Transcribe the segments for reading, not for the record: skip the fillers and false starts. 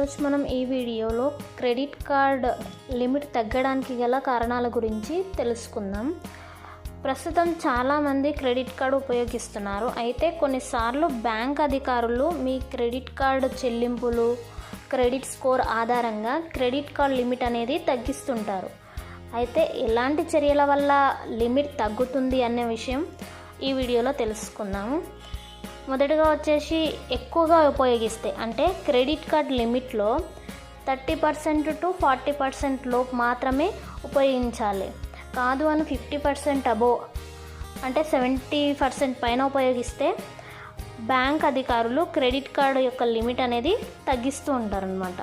ఈరోజు మనం ఈ వీడియోలో క్రెడిట్ కార్డ్ లిమిట్ తగ్గడానికి గల కారణాల గురించి తెలుసుకుందాం. ప్రస్తుతం చాలామంది క్రెడిట్ కార్డు ఉపయోగిస్తున్నారు. అయితే కొన్నిసార్లు బ్యాంక్ అధికారులు మీ క్రెడిట్ కార్డు చెల్లింపులు, క్రెడిట్ స్కోర్ ఆధారంగా క్రెడిట్ కార్డ్ లిమిట్ అనేది తగ్గిస్తుంటారు. అయితే ఎలాంటి చర్యల వల్ల లిమిట్ తగ్గుతుంది అనే విషయం ఈ వీడియోలో తెలుసుకుందాము. మొదటగా వచ్చేసి ఎక్కువగా ఉపయోగిస్తే అంటే క్రెడిట్ కార్డ్ లిమిట్లో 30% to 40% లోపు మాత్రమే ఉపయోగించాలి. కాదు అని 50% అబోవ్ అంటే 70% పైన ఉపయోగిస్తే బ్యాంక్ అధికారులు క్రెడిట్ కార్డు యొక్క లిమిట్ అనేది తగ్గిస్తూ ఉంటారనమాట.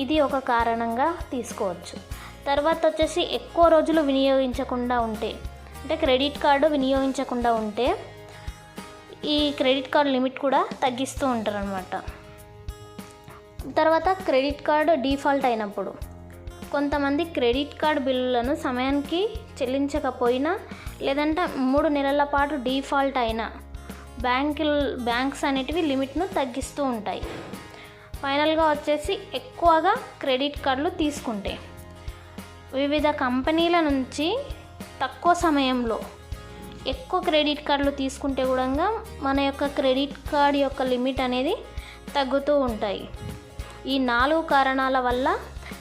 ఇది ఒక కారణంగా తీసుకోవచ్చు. తర్వాత వచ్చేసి ఎక్కువ రోజులు వినియోగించకుండా ఉంటే అంటే క్రెడిట్ కార్డు వినియోగించకుండా ఉంటే ఈ క్రెడిట్ కార్డ్ లిమిట్ కూడా తగ్గిస్తూ ఉంటారనమాట. తర్వాత క్రెడిట్ కార్డు డిఫాల్ట్ అయినప్పుడు కొంతమంది క్రెడిట్ కార్డు బిల్లులను సమయానికి చెల్లించకపోయినా లేదంటే 3 నెలల పాటు డిఫాల్ట్ అయినా బ్యాంక్స్ అనేటివి లిమిట్ను తగ్గిస్తూ ఉంటాయి. ఫైనల్గా వచ్చేసి ఎక్కువగా క్రెడిట్ కార్డులు తీసుకుంటే వివిధ కంపెనీల నుంచి తక్కువ సమయంలో ఎక్కువ క్రెడిట్ కార్డులు తీసుకుంటే కూడా మన యొక్క క్రెడిట్ కార్డ్ యొక్క లిమిట్ అనేది తగ్గుతూ ఉంటాయి. ఈ 4 కారణాల వల్ల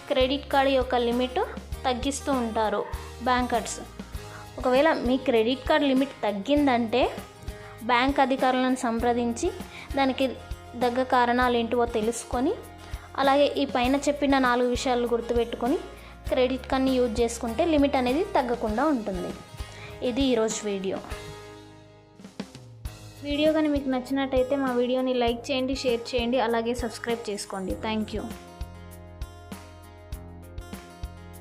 క్రెడిట్ కార్డ్ యొక్క లిమిట్ తగ్గిస్తూ ఉంటారు బ్యాంకర్స్. ఒకవేళ మీ క్రెడిట్ కార్డ్ లిమిట్ తగ్గిందంటే బ్యాంక్ అధికారులను సంప్రదించి దానికి తగ్గ కారణాలు ఏంటివో తెలుసుకొని అలాగే ఈ పైన చెప్పిన 4 విషయాలు గుర్తుపెట్టుకొని క్రెడిట్ కార్డ్ని యూజ్ చేసుకుంటే లిమిట్ అనేది తగ్గకుండా ఉంటుంది. ఇది ఈరోజు వీడియో కానీ మీకు నచ్చినట్టయితే మా వీడియోని లైక్ చేయండి, షేర్ చేయండి, అలాగే సబ్స్క్రైబ్ చేసుకోండి. Thank you.